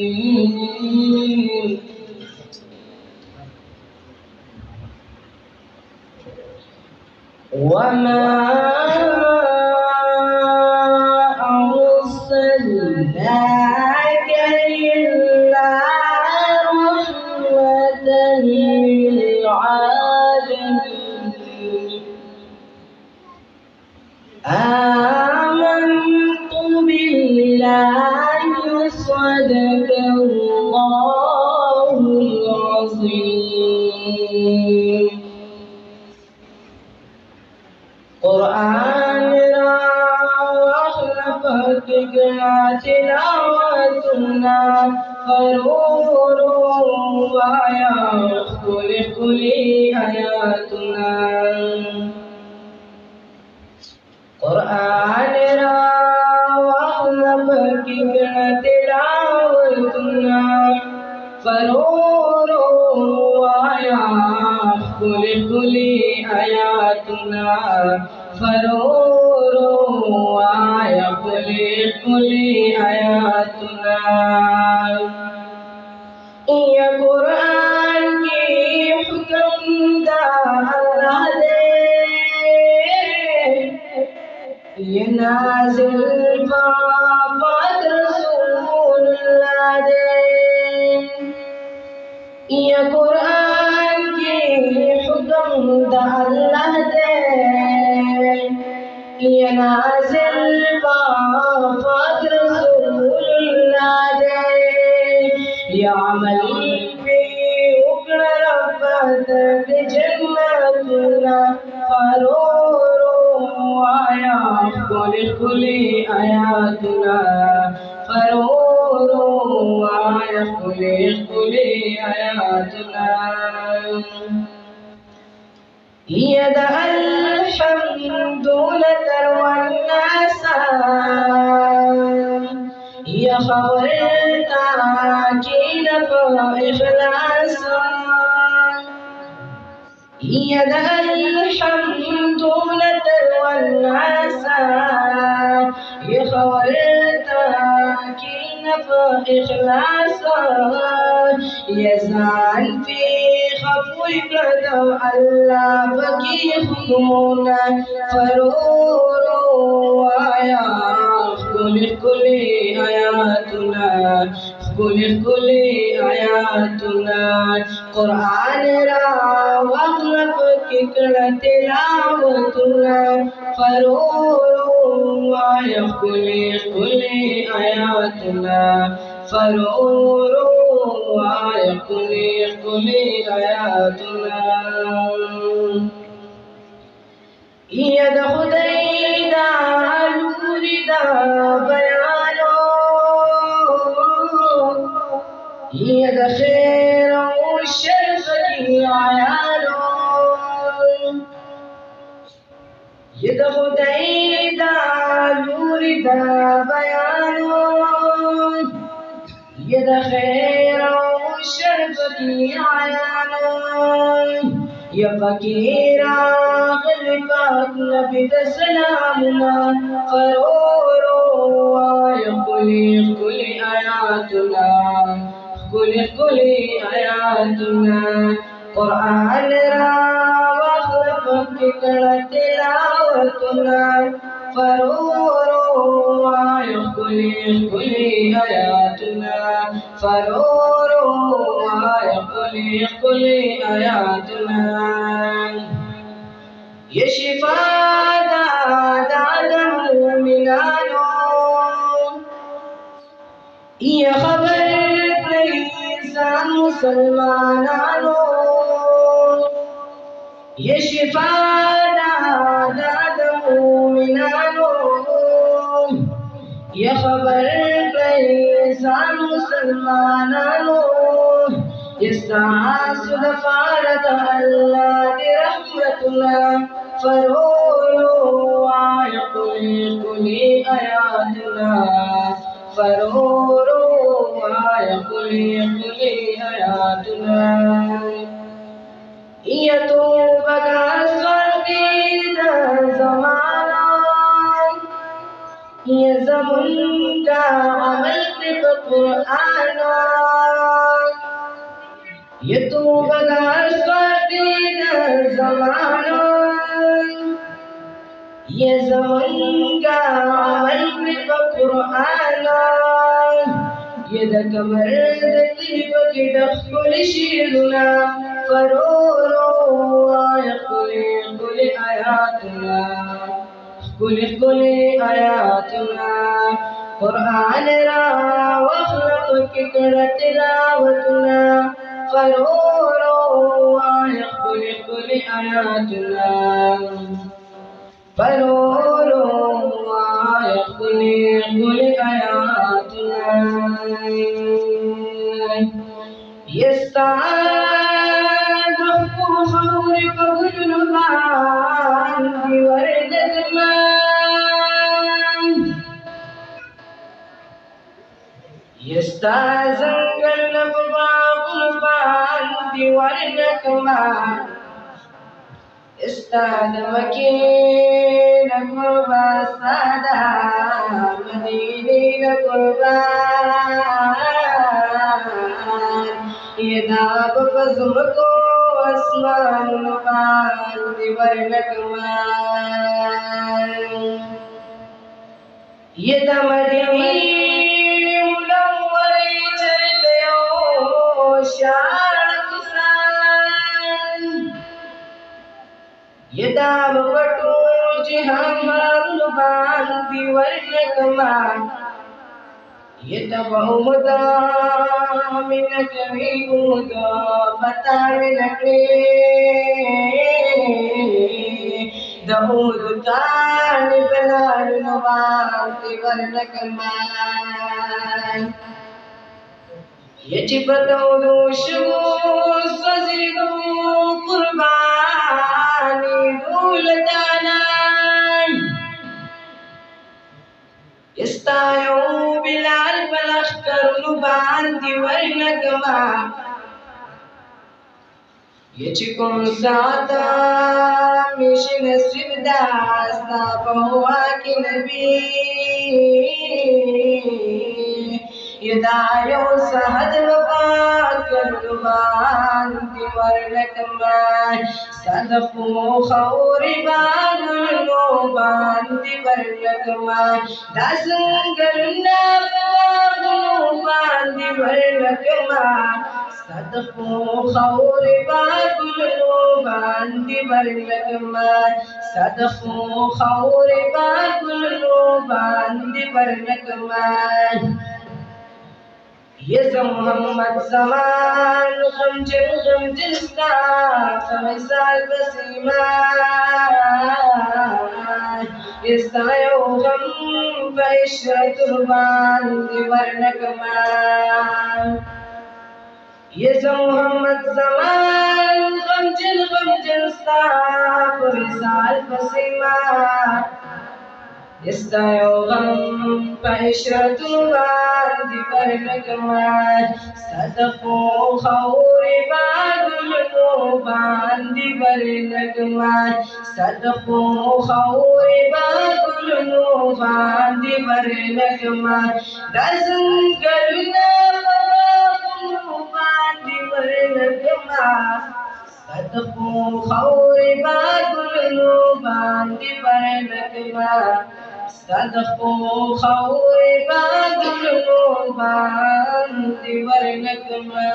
बिस्मिल्लाहिर्रहमानिर्रहीम। वमा अर्सलनाका इल्ला रहमतन लिल आलमीन। आमन्तु बिल्लाहि सदक़ल्लाहुल अज़ीम। कुरान तिलावतुना फरूरुवाया कुली आयातुना। कुरान तिलावतुना फरूरुवाया कुली आयातुना। फरूरुवाया कुली आयातुना। ये कुरान की हुक्म दा अल्लाह दे, ये नाज़िल पाक रसूलुल्लाह दे। ये कुरान की हुक्म दा अल्लाह दे, ये नाज़िल पाक रसूलुल्लाह दे। या अमल पे उकड़ रब्बत जन्नतुना फरूरुवाया कुली आयातुना। फरूरुवाया कुली आयातुना। यदअल हम्दु लतर वन्नासा, या खबरता की नफ़ा इखलासा। यदअल हम्दु लतर वन्नासा, या खबरता की नफ़ा इखलासा। यज़ान फी खफ़ुल कदम अल्लाह बकी हुक्मुना फरूरुवाया कुली आयातुना। कुली आयातुना। कुरान रा वक़्लब किकड़ तिलावतुना फरूरुवाया कुली आयातुना। फरूरुवाया कुली आयातुना। यद खुदैदा लूरिदा बयानो, यद खैर शर्फ की आयानो। यद खुदैदा लूरिदा बयानो, यद खैर शर्फ की आयानो। या फकीरा पाक नबी सलामुना फरूरुवाया कुली आयातुना। कुली आयातुना। कुरान रा वक़्लब किकड़ तिलावतुना फरूरुवाया कुली आयातुना। फरूरुवाया कुली आयातुना। ये शिफा दादा मोमिनानो, ये खबर प्रेसान मुसलमानानो। ये शिफा दादा मोमिनानो, ये खबर प्रेसान मुसलमानानो। ये सांस दफारत अल्लाह की रहमतुना फरूरुवाया कुली आयातुना। फरोरो आया कुली कुली हयातुना ये तो बगा स्वर्गीद ज़माना ये ज़मुन का अमल तिब कुराना ये तो बगा स्वर्गीद ज़माना ये ज़मुन का अमल तिब कुराना ये दकमर तिब की डखुल शीरुना फरोरो आया कुली कुली आयातुना कुली कुली आयातुना कुरान रा वखलक की तिलावतुना फरोरो आया कुली कुली आयातुना फरोरो आया कुली कुली आयातुना ये दाब बज़ुम को आसमान बान दिवरनक मान ये दमदमी मुनव्वरी चरतयो शान कुसान ये दाब बटू जिहान बान दिवरनक मान ये तबहुदा मिनक विगुदा बता मिनके दहुद तान बलाल नवांति वर्णक मान ये चिपतो दोषो सजिदो कुर्बानी दूलदाना इस्तायो बिलाल बलख्तर लुबान दिवरनकमा ये चिकुम साता मिशन सिवदास्ता बहुआ की नबी ये दायो सहद वफा कर लुबान दिवरनकमा सदफो खौरी बागुल लोबान दिवरनकमा दासंगरुना बागुल बांदी वरनकमा सदफो खौरी बागुल लोबान दिवरनकमा सदफो खौरी बागुल लोबान दिवरनकमा ये मोहम्मद ज़मान गमजिन मिसाल बसीमा ये सायो गम बइशरतुर्बान दिवरनकमा ये मोहम्मद ज़मान गमजिन मिसाल बसीमा इस्तायो गम बइशरतुर्बान दिवरनकमा सदफो खौरी बागुल लोबान दिवरनकमा सदफो खौरी बागुल लोबान दिवरनकमा दसंगरुना बागुल लोबान दिवरनकमा सदफो खौरी बागुल लोबान दिवरनकमा सदफो खौरी बागुल लोबान दिवरनकमा